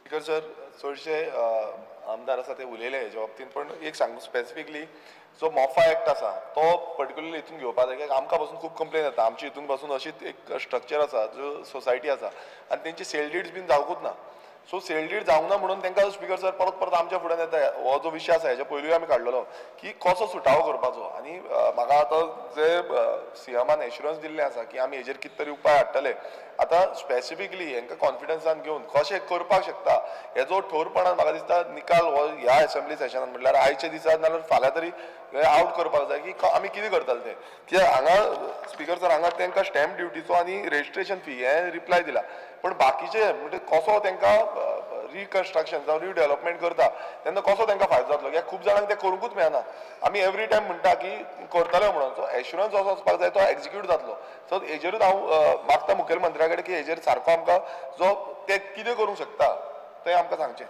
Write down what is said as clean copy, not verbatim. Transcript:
Speaker sir, चडशे आमदार आसा ते उलयले हेच्या बाबतींत, पण एक सांगू स्पेसिफिकली जो मोफा एक्ट आसा तो पर्टिक्युलरली हितून घेवपाक जाय, कित्याक आमकां पासून खूब कंप्लेन येता. आमच्या हितून पासून अशीच एक स्ट्रक्चर आसा, जो सोसायटी आसा, आनी तेंची सेल डीड्स बीन जावंकूच ना. सो सेल डीड जावंक ना म्हणून तांकां स्पीकर सर परत परत आमच्या फुड्यान येता. हो जो विशय आसा हेच्या पयलींय आमी काडलेलो की कसो सुटावो करपाचो. आनी म्हाका आतां जे सीएमान एश्युरन्स दिल्लें आसा की आमी हेजेर कितें तरी उपाय हाडटले. आतां स्पेसिफिकली हांकां कॉन्फिडन्सान घेवन कशें करपाक शकता हेजो ठोरपणान म्हाका दिसता निकाल हो ह्या असेंब्ली सेशनान म्हटल्यार आयच्या दिसा नाल्यार फाल्यां तरी आवट करपाक जाय की आमी कितें करताले ते. कित्याक हांगा स्पीकर सर हांगा तांकां स्टॅम्प ड्युटीचो आनी रेजिस्ट्रेशन फी हें रिप्लाय दिला, पण बाकीचे म्हणजे कसो तांकां रिकन्स्ट्रक्शन जावं रिडेव्हलपमेंट करता तेन्ना कसो तांकां फायदो जातलो, कित्याक खूब जाणांक तें करूंकूच मेळना. आमी एवरी टायम म्हणटा की करतले म्हणून. सो एश्युरन्स असो वचपाक जाय तो एक्झिक्यूट जातलो. सो हेजेरूच हांव मागता मुखेलमंत्र्या कडेन की हेजेर सारको आमकां जो ते कितें करूंक शकता तें आमकां सांगचें.